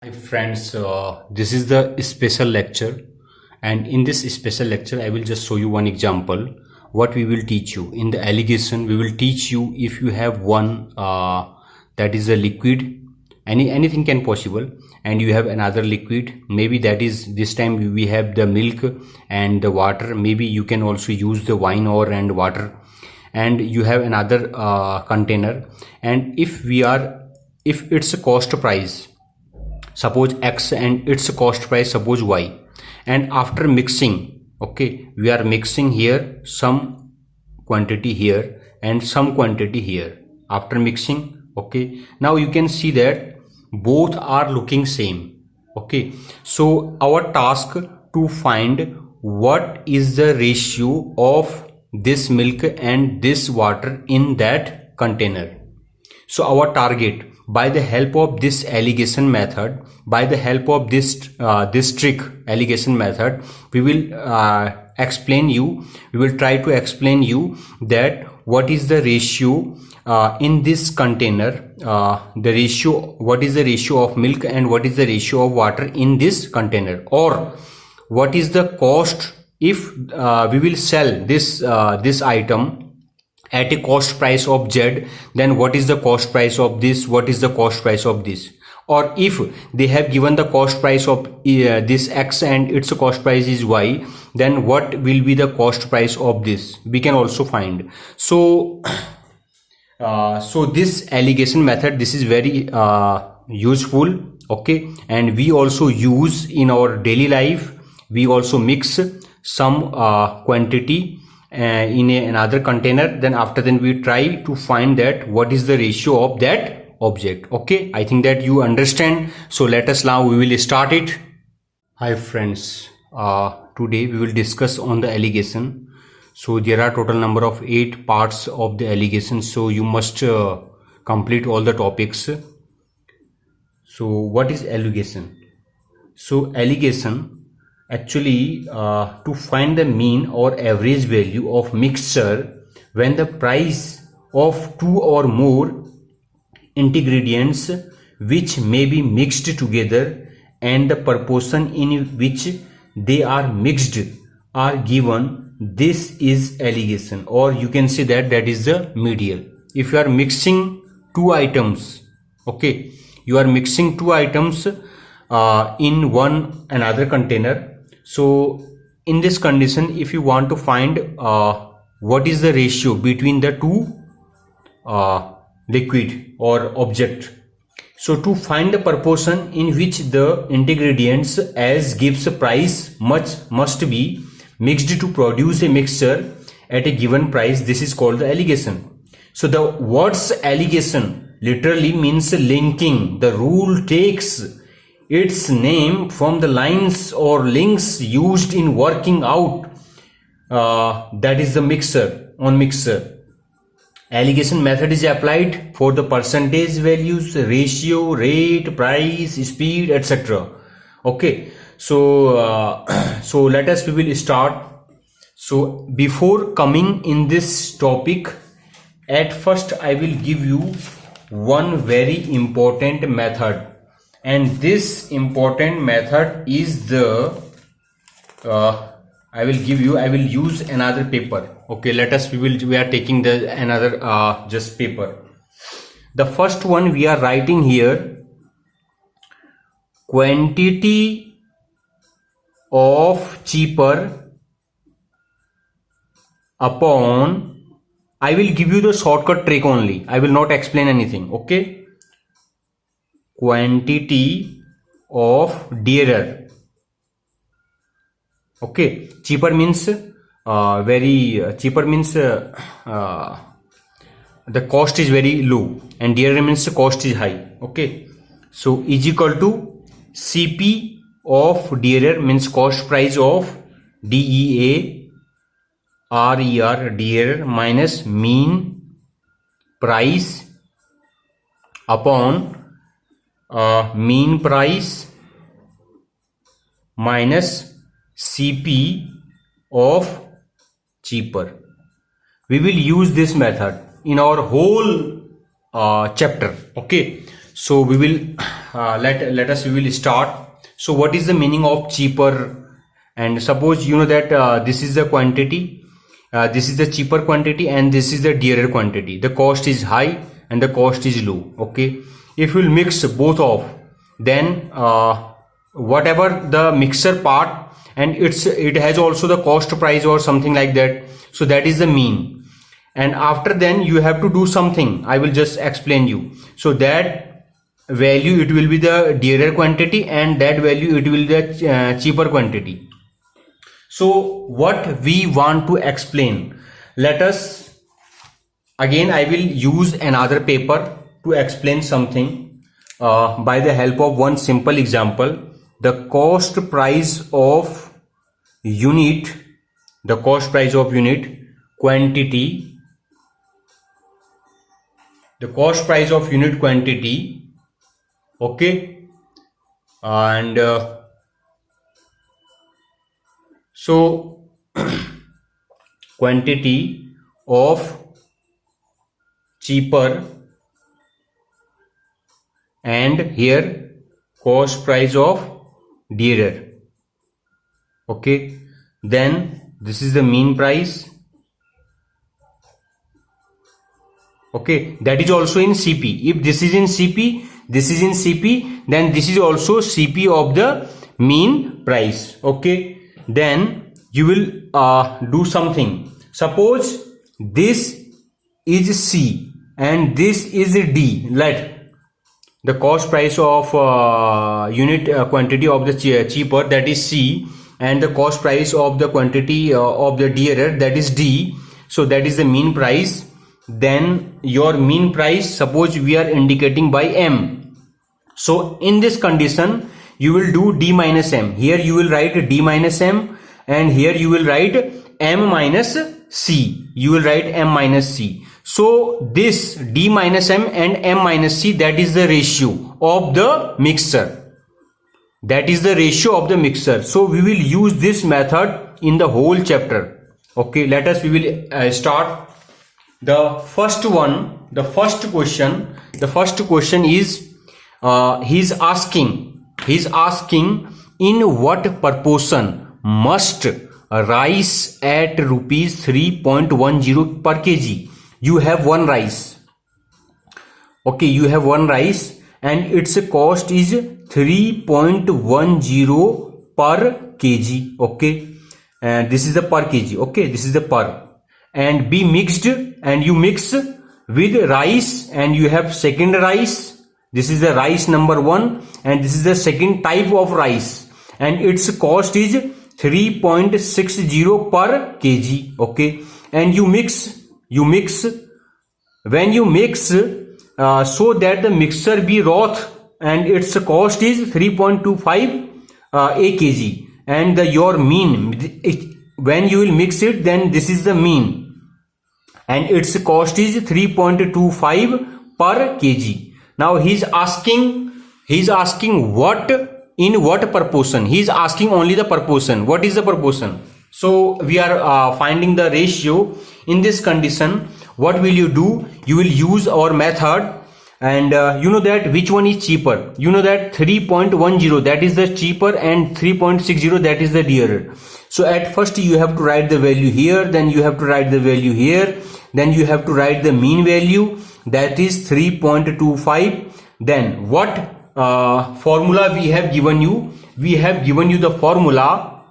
Hi friends, this is the special lecture, and in this special lecture I will just show you one example what we will teach you. In the allegation we will teach you if you have one that is a liquid, anything can possible, and you have another liquid, maybe that is this time we have the milk and the water, maybe you can also use the wine or and water, and you have another container, and if it's a cost price, suppose x, and its cost price suppose y, and after mixing, okay, we are mixing here some quantity here and some quantity here. After mixing, okay, now you can see that both are looking same. Okay, so our task to find what is the ratio of this milk and this water in that container. So our target, by the help of this allegation method, by the help of this trick allegation method, we will try to explain you that what is the ratio in this container, what is the ratio of milk and what is the ratio of water in this container, or what is the cost if we will sell this item at a cost price of Z, then what is the cost price of this, what is the cost price of this, or if they have given the cost price of this X and its cost price is Y, then what will be the cost price of this, we can also find. So this allegation method, this is very useful, okay, and we also use in our daily life. We also mix some quantity in another container, then after then we try to find that what is the ratio of that object. Okay, I think that you understand, so let us now we will start it. Hi friends, today we will discuss on the allegation. So there are total number of 8 parts of the allegation, so you must complete all the topics. So what is allegation? So allegation actually to find the mean or average value of mixture when the price of 2 or more ingredients which may be mixed together and the proportion in which they are mixed are given. This is allegation, or you can say that is the medial. If you are mixing 2 items, okay, you are mixing 2 items in one another container. So in this condition, if you want to find what is the ratio between the 2 liquid or object, so to find the proportion in which the ingredients as gives a price must be mixed to produce a mixture at a given price, this is called the allegation. So the words allegation literally means linking. The rule takes its name from the lines or links used in working out that is the mixture on mixture. Allegation method is applied for the percentage values, ratio, rate, price, speed, etc. Okay, so so we will start. So before coming in this topic, at first I will give you one very important method, and this important method is the I will use another paper. Okay, we are taking the another just paper. The first one we are writing here, quantity of cheaper upon, I will give you the shortcut trick only, I will not explain anything. Okay, quantity of dearer. Okay, cheaper means cheaper means the cost is very low, and dearer means the cost is high. Okay, so is equal to CP of dearer means cost price of DEARER dearer minus mean price upon mean price minus CP of cheaper. We will use this method in our whole chapter. Okay, So we will we will start. So what is the meaning of cheaper? And suppose you know that this is the quantity, this is the cheaper quantity, and this is the dearer quantity. The cost is high and the cost is low. Okay, if we'll mix both of, then whatever the mixer part, and it has also the cost price or something like that. So that is the mean. And after then you have to do something. I will just explain you. So that value, it will be the dearer quantity, and that value, it will be the cheaper quantity. So what we want to explain, let us again, I will use another paper to explain something by the help of one simple example. The cost price of unit, quantity, the cost price of unit quantity. Okay, and so quantity of cheaper, and here cost price of dearer. Okay, then this is the mean price. Okay, that is also in CP. If this is in CP, this is in CP, then this is also CP of the mean price. Okay, then you will do something. Suppose this is C and this is D. Let the cost price of unit quantity of the cheaper, that is C, and the cost price of the quantity of the dearer, that is D. So that is the mean price. Then your mean price, suppose we are indicating by M. So in this condition you will do D minus M. Here you will write D minus M, and here you will write M minus C. You will write M minus C. So this D minus M and M minus C, that is the ratio of the mixture. That is the ratio of the mixture. So we will use this method in the whole chapter. Okay, we will start. The first question is he's asking in what proportion must rice at rupees 3.10 per kg. You have one rice. Okay, you have one rice and its cost is 3.10 per kg. Okay, and this is the per kg. Okay, this is the per, and be mixed, and you mix with rice, and you have second rice. This is the rice number 1, and this is the second type of rice, and its cost is 3.60 per kg. Okay, and you mix. When you mix, so that the mixture be wrought, and its cost is 3.25 a kg, and your mean, when you will mix it, then this is the mean, and its cost is 3.25 per kg. Now he is asking what, in what proportion. He is asking only the proportion. What is the proportion? So we are finding the ratio. In this condition, what will you do? You will use our method, and you know that which one is cheaper. You know that 3.10, that is the cheaper, and 3.60, that is the dearer. So at first you have to write the value here, then you have to write the value here, then you have to write the mean value, that is 3.25. Then what formula we have given you? We have given you the formula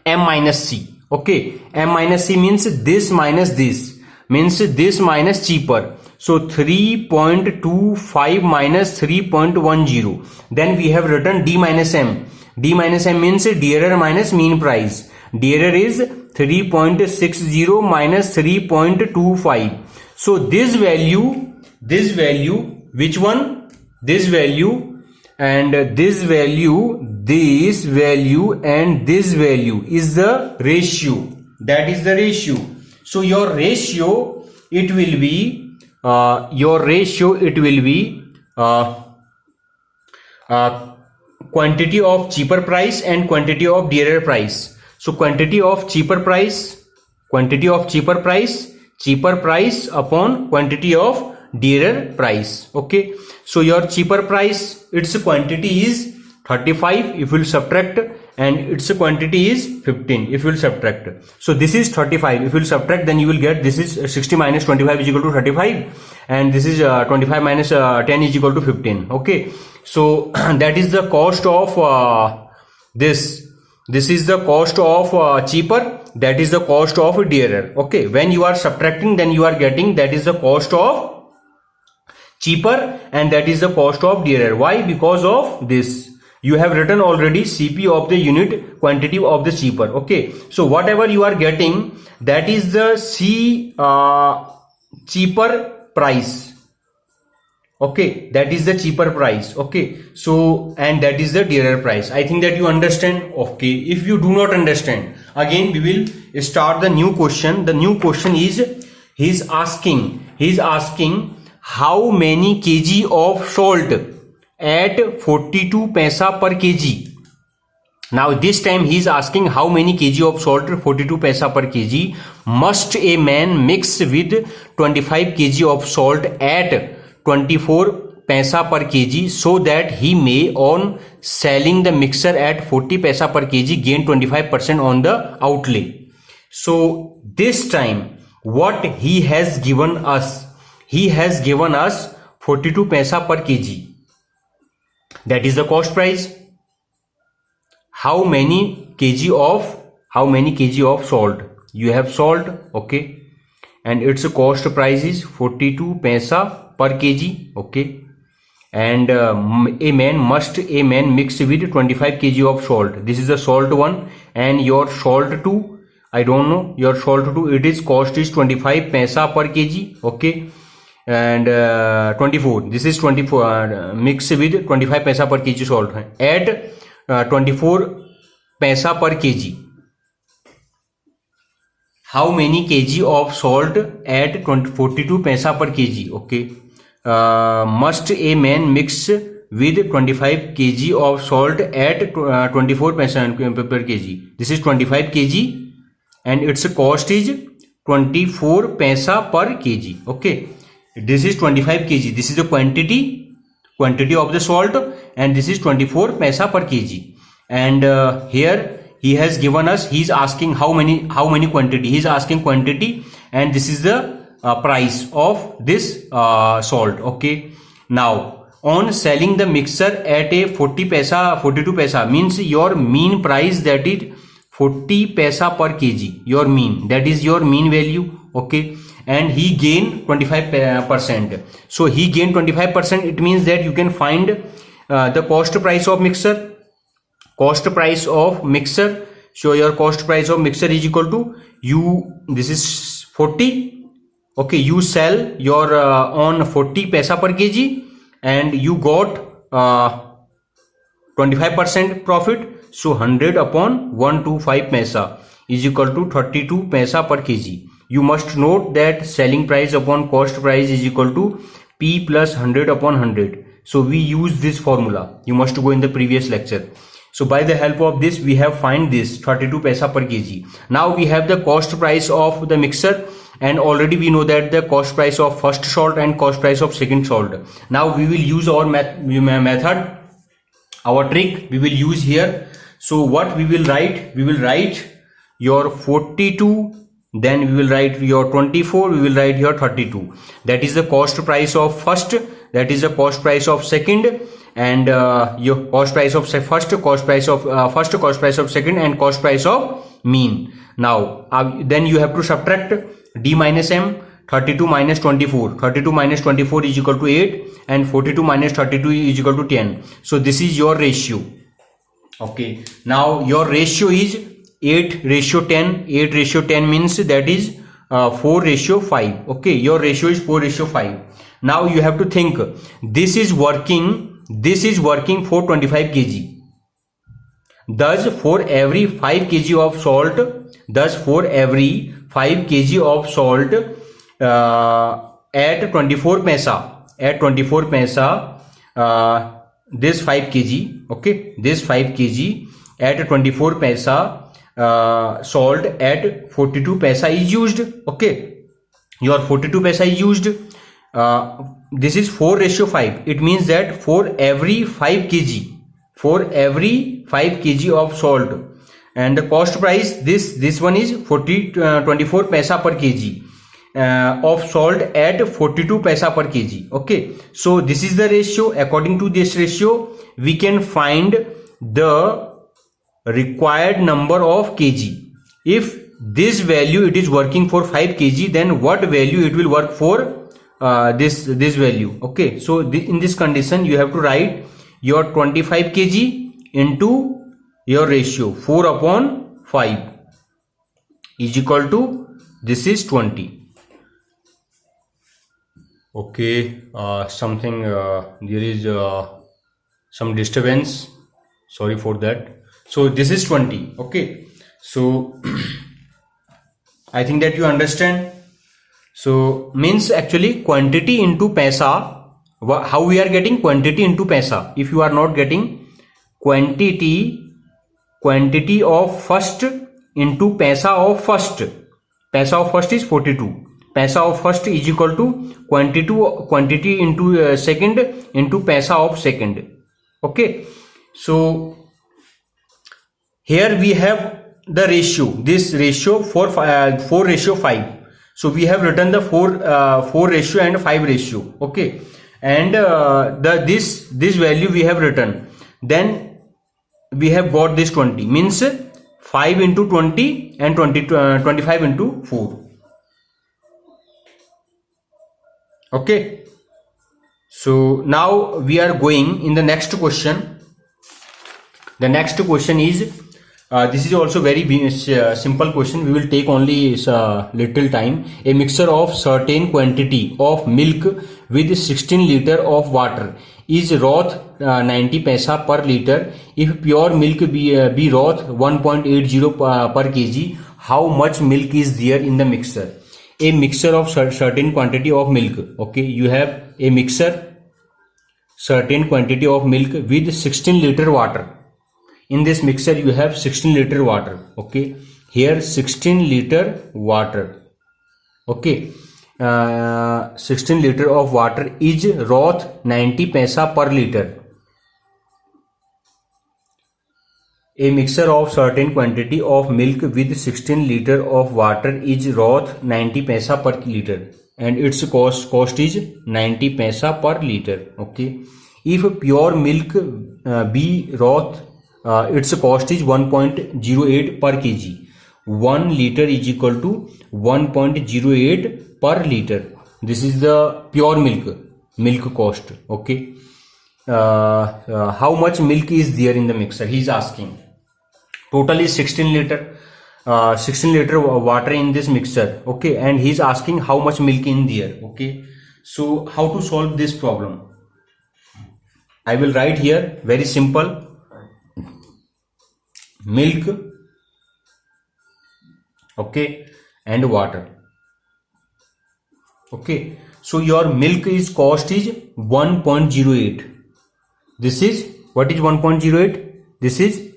M minus C. Okay, M minus C means this minus this, means this minus cheaper. So 3.25 minus 3.10. Then we have written D minus M. D minus M means dearer minus mean price. Dearer is 3.60 minus 3.25. So this value, which one? This value, and this value, and this value is the ratio. That is the ratio. So your ratio, it will be quantity of cheaper price and quantity of dearer price. So quantity of cheaper price, cheaper price upon quantity of dearer price. Okay, so your cheaper price, its quantity is 35 if you will subtract, and its quantity is 15 if you will subtract. So this is 35, if you will subtract, then you will get this is 60 minus 25 is equal to 35, and this is 25 minus 10 is equal to 15. Okay, so that is the cost of this is the cost of cheaper, that is the cost of dearer. Okay, when you are subtracting, then you are getting that is the cost of cheaper and that is the cost of dearer. Why? Because of this you have written already CP of the unit quantity of the cheaper. Okay, so whatever you are getting, that is the cheaper price. Okay, that is the cheaper price. Okay, so and that is the dearer price. I think that you understand. Okay, if you do not understand, again we will start the new question. The new question is he's asking how many kg of salt at 42 paisa per kg. Now this time he is asking how many kg of salt 42 paisa per kg must a man mix with 25 kg of salt at 24 paisa per kg, so that he may on selling the mixture at 40 paisa per kg gain 25% on the outlay. So this time what he has given us, he has given us 42 paisa per kg. That is the cost price. How many kg of salt? You have salt, okay, and its cost price is 42 paisa per kg. Okay, and a man mix with 25 kg of salt. This is the salt one, and your salt 2, I don't know, your salt 2, it is cost is 25 paisa per kg. Okay, and 24, this is 24 mix with 25 paisa per kg salt at 24 paisa per kg. How many kg of salt at 42 paisa per kg? Okay, must a man mix with 25 kg of salt at 24 paisa per kg? This is 25 kg and its cost is 24 paisa per kg. Okay, this is 25 kg, this is the quantity of the salt, and this is 24 paisa per kg. And here he has given us, he is asking how many quantity, he is asking quantity, and this is the price of this salt. Okay, now on selling the mixture at a 42 paisa means your mean price, that is 40 paisa per kg, your mean, that is your mean value. Okay, and he gain 25%. So he gain 25%, it means that you can find the cost price of mixture. So your cost price of mixture is equal to this is 40. Okay, you sell your on 40 paisa per kg and you got 25% profit. So 100 upon 125 paisa is equal to 32 paisa per kg. You must note that selling price upon cost price is equal to P plus 100 upon 100. So we use this formula. You must go in the previous lecture. So by the help of this, we have find this 32 paisa per kg. Now we have the cost price of the mixture, and already we know that the cost price of first salt and cost price of second salt. Now we will use our method, our trick we will use here. So what we will write? We will write your 42, then we will write your 24, we will write your 32. That is the cost price of first, that is the cost price of second, and your cost price of first, cost price of second, and cost price of mean. Now then you have to subtract D minus M. 32 minus 24, 32 minus 24 is equal to 8, and 42 minus 32 is equal to 10. So this is your ratio. Okay, now your ratio is 8 ratio 10. 8 ratio 10 means that is 4 ratio 5. Okay, your ratio is 4 ratio 5. Now you have to think, this is working for 25 kg. Thus for every 5 kg of salt, at 24 paisa, this 5 kg, okay, this 5 kg at 24 paisa salt at 42 paisa is used. Okay, your 42 paisa is used. this is 4:5. It means that for every 5 kg of salt, and the cost price, this one is 24 paisa per kg of salt at 42 paisa per kg. Okay, so this is the ratio. According to this ratio, we can find the required number of kg. If this value it is working for 5 kg, then what value it will work for this value. Okay, so in this condition you have to write your 25 kg into your ratio 4/5 is equal to, this is 20. Okay, something there is some disturbance, sorry for that. So this is 20. Okay, so I think that you understand. So means actually quantity into paisa. How we are getting quantity into paisa? If you are not getting quantity of first into paisa of first, paisa of first is 42. Paisa of first is equal to quantity into second into paisa of second. Okay, so here we have the ratio, this ratio 4:5. So we have written the 4 ratio and 5 ratio. Okay, and this value we have written. Then we have got this 20, means 5 into 20 and 25 into 4. Okay, so now we are going in the next question. The next question is this is also very simple question. We will take only little time. A mixture of certain quantity of milk with 16 liter of water is worth 90 paisa per liter. If pure milk be worth 1.80 per kg, how much milk is there in the mixture? A mixture of certain quantity of milk. Okay, you have a mixture, certain quantity of milk with 16 liter water. In this mixture you have 16 liter water. Okay, here 16 liter water. Okay, 16 liter of water is worth 90 paisa per liter. A mixture of certain quantity of milk with 16 liter of water is worth 90 paisa per liter, and its cost is 90 paisa per liter. Okay, if pure milk be worth its cost is 1.08 per kg. 1 liter is equal to 1.08 per liter. This is the pure milk cost. Okay, how much milk is there in the mixer? He is asking. Total is 16 liter. 16 liter water in this mixture. Okay, and he is asking how much milk in there. Okay, so how to solve this problem? I will write here very simple. Milk, okay, and water. Okay, so your milk is cost is 1.08. This is, what is 1.08? This is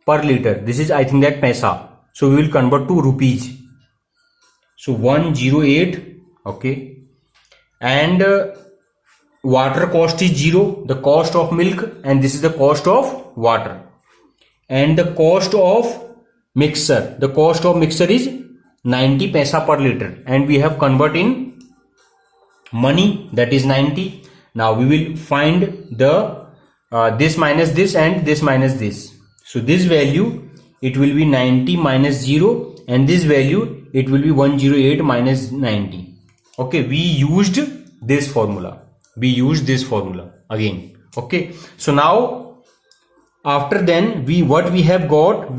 per liter. This is, I think, that paisa. So we will convert to rupees. So 108. Okay, and water cost is 0, the cost of milk, and this is the cost of water. And the cost of mixer, is 90 paisa per liter, and we have convert in money, that is 90. Now we will find the this minus this and this minus this. So this value it will be 90 minus 0, and this value it will be 108 minus 90. Okay, we used this formula again. Okay, so now after then what we have got,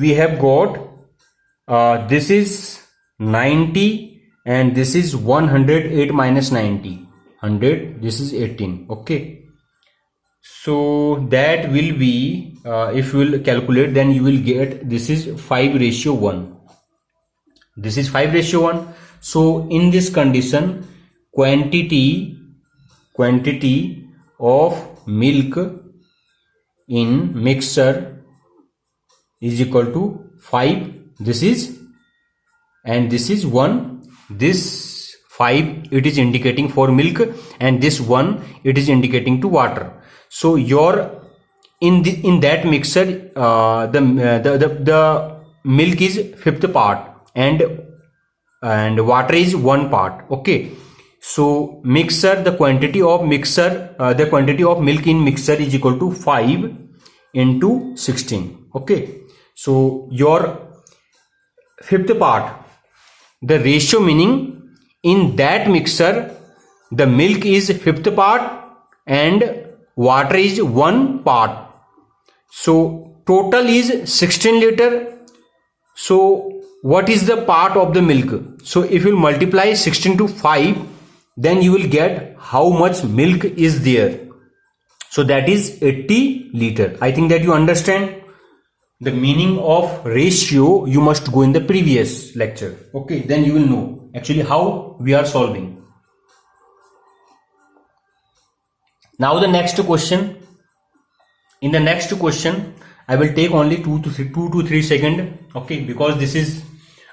this is 90 and this is 108 minus 90, 100, this is 18. Okay, so that will be if you will calculate, then you will get this is 5:1. This is 5:1. So in this condition, quantity of milk in mixture is equal to 5. This is, and this is 1. This 5 it is indicating for milk, and this 1 it is indicating to water. So your in that mixture the milk is fifth part and water is 1 part. Okay, so mixture, the quantity of milk in mixture is equal to 5 into 16. Okay, so your fifth part, the ratio, meaning in that mixture the milk is fifth part and water is 1 part. So total is 16 liter. So what is the part of the milk? So if you multiply 16 to 5, then you will get how much milk is there. So that is 80 liter. I think that you understand the meaning of ratio. You must go in the previous lecture. Okay, then you will know actually how we are solving. Now the next question. In the next question, I will take only 2 to 3 seconds. Okay, because this is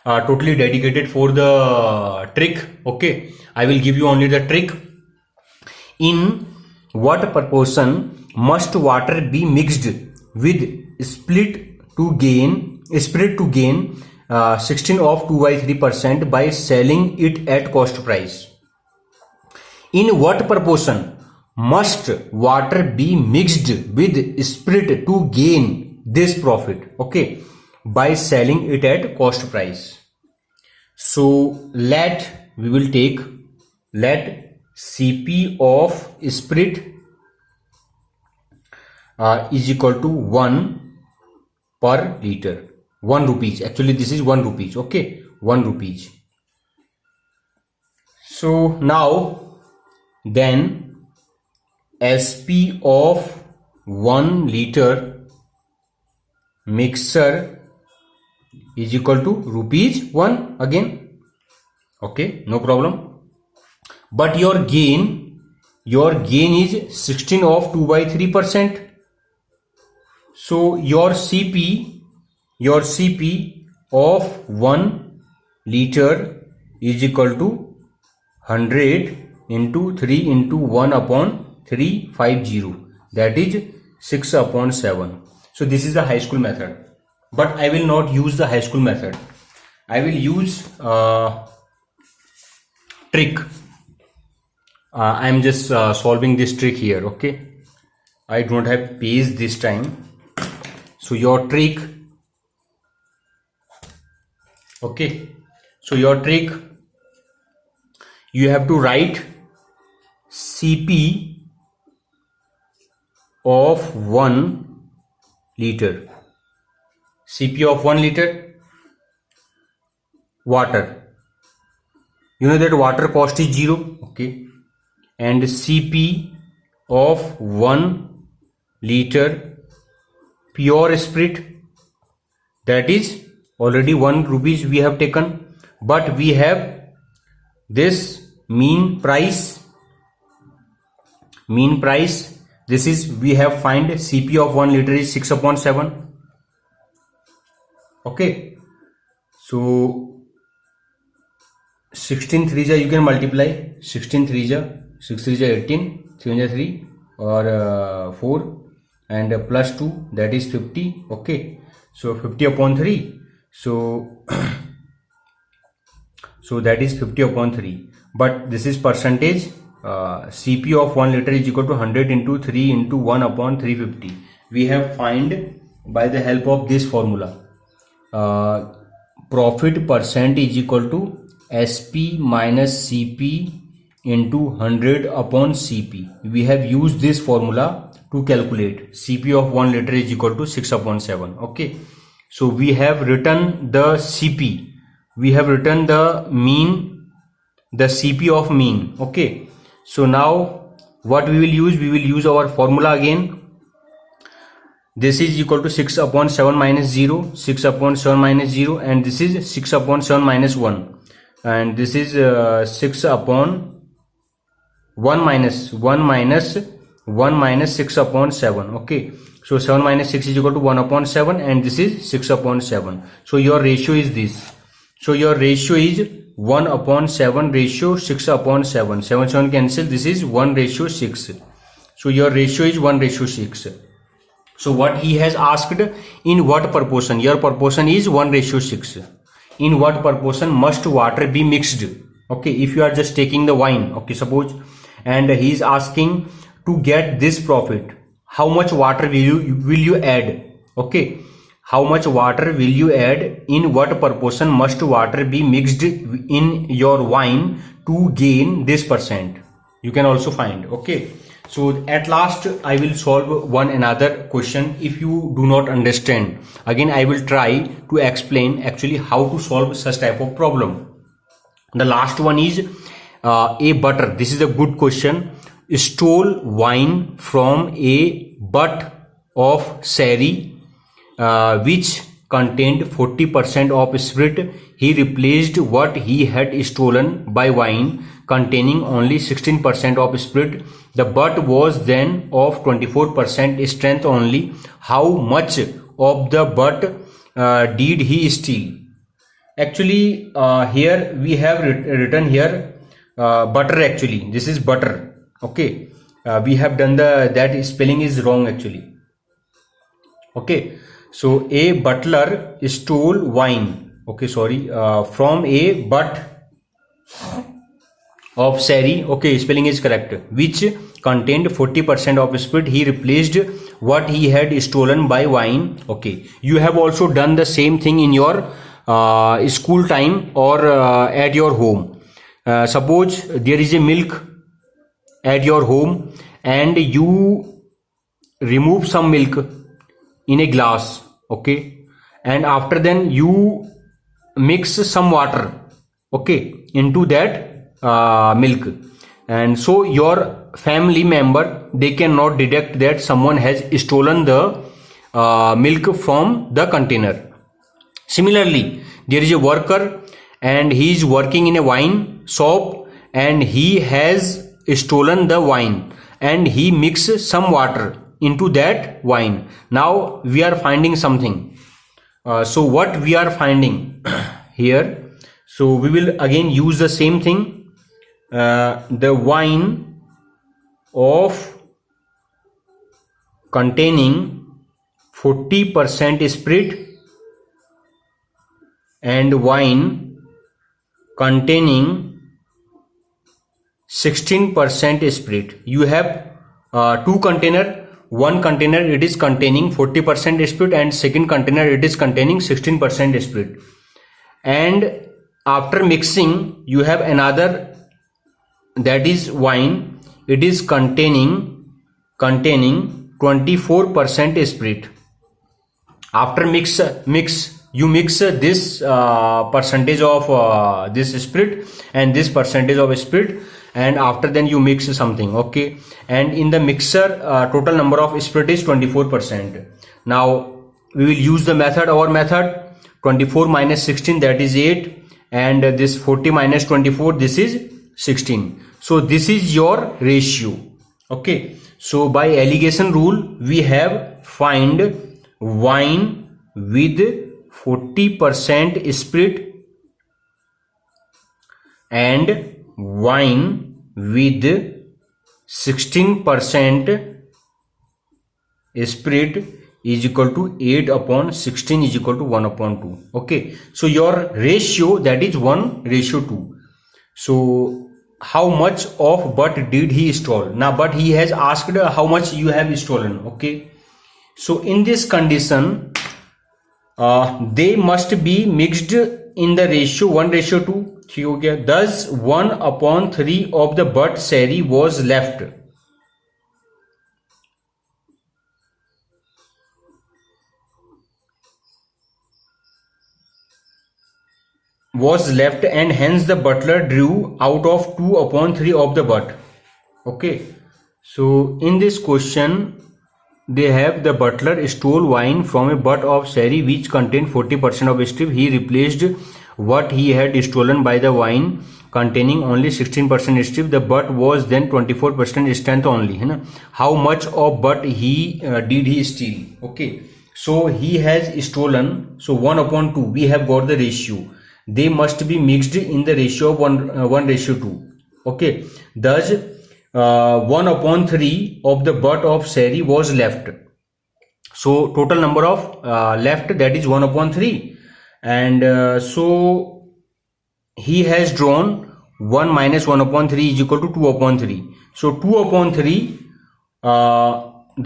totally dedicated for the trick. Okay, I will give you only the trick. In what proportion must water be mixed with spirit to gain 16 of 2/3% by selling it at cost price? In what proportion must water be mixed with spirit to gain this profit? Okay, by selling it at cost price. So let Cp of spirit is equal to 1 per liter, 1 rupees. Actually this is 1 rupees. Okay, 1 rupees. So now then Sp of 1 liter mixture is equal to rupees 1 again. Okay, no problem. But your gain is 16 of 2/3%. So your Cp of 1 liter is equal to 100 into 3 into 1 upon 350, that is 6 upon 7. So this is the high school method, but I will not use the high school method. I will use trick. I am just solving this trick here. Okay, I don't have page this time. So your trick, okay, so your trick, you have to write Cp of 1 liter, Cp of 1 liter water. You know that water cost is 0. Okay, and Cp of 1 liter pure spirit, that is already 1 rupees we have taken, but we have this mean price. This is, we have find Cp of 1 liter is 6 upon 7. Okay, so 16 3 you can multiply. 16 3 6 3 18, 3 3 or 4 and plus 2, that is 50. Okay, so 50 upon 3. So so that is 50 upon 3, but this is percentage. Cp of 1 liter is equal to 100 into 3 into 1 upon 350. We have find by the help of this formula. Profit percent is equal to Sp minus Cp into 100 upon Cp. We have used this formula to calculate Cp of 1 liter is equal to 6 upon 7. Okay, so we have written the Cp, we have written the mean, the Cp of mean. Okay, so now what we will use our formula again. This is equal to 6 upon 7 minus 0, 6 upon 7 minus 0, and this is 6 upon 7 minus 1, and this is 6 upon 1 minus 6 upon 7. Okay, so 7 minus 6 is equal to 1 upon 7, and this is 6 upon 7. So your ratio is this. So your ratio is 1/7 ratio 6/7. 7 cancel. This is 1/6. So your ratio is 1/6. So what he has asked, in what proportion? Your proportion is 1/6. In what proportion must water be mixed? Okay, if you are just taking the wine, okay, suppose, and he is asking to get this profit, how much water will you add? Okay, how much water will you add? In what proportion must water be mixed in your wine to gain this percent? You can also find. Okay, so at last I will solve one another question. If you do not understand, again I will try to explain actually how to solve such type of problem. The last one is a butter. This is a good question. Stole wine from a butt of sherry which contained 40% of spirit. He replaced what he had stolen by wine containing only 16% of spirit. The butt was then of 24% strength only. How much of the butt did he steal? Actually, here we have written here butter. Actually, this is butter. Okay, we have done that spelling is wrong actually. Okay, so a butler stole wine. Okay, sorry, from a butt of sherry. Okay, spelling is correct. Which contained 40% of spirit. He replaced what he had stolen by wine. Okay, you have also done the same thing in your school time or at your home. Suppose there is a milk at your home and you remove some milk in a glass. Okay, and after then you mix some water, okay, into that milk, and so your family member, they cannot detect that someone has stolen the milk from the container. Similarly, there is a worker and he is working in a wine shop and he has stolen the wine and he mixed some water into that wine. Now we are finding something. So what we are finding here? So we will again use the same thing. The wine of containing 40% spirit and wine containing 16% spirit. You have two container. One container it is containing 40% spirit and second container it is containing 16% spirit. And after mixing you have another, that is wine. It is containing 24% spirit. After you mix this percentage of this spirit and this percentage of spirit, and after then you mix something. Okay, and in the mixer total number of spirit is 24%. Now we will use the method, our method. 24 minus 16, that is 8, and this 40 minus 24, this is 16. So this is your ratio. Okay, so by allegation rule we have find wine with 40% spirit and wine with 16% spirit is equal to 8/16 is equal to 1/2. Okay, so your ratio, that is 1:2. So how much of butt did he steal? Now but he has asked how much you have stolen. Okay, so in this condition they must be mixed in the ratio 1:2. Thus 1/3 of the butt sherry was left. And hence the butler drew out of 2/3 of the butt. Okay, so in this question they have the butler stole wine from a butt of sherry which contained 40% of spirit. He replaced what he had stolen by the wine containing only 16% spirit. The butt was then 24% strength only. How much of butt did he steal? Okay, so he has stolen, so 1/2 we have got the ratio. they must be mixed in the ratio of 1:2. Okay, thus 1/3 of the butt of Sari was left. So total number of left, that is 1/3, and so he has drawn 1 minus 1/3 is equal to 2/3. So 2/3,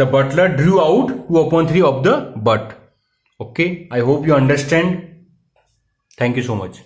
the butler drew out 2/3 of the butt. Okay, I hope you understand. Thank you so much.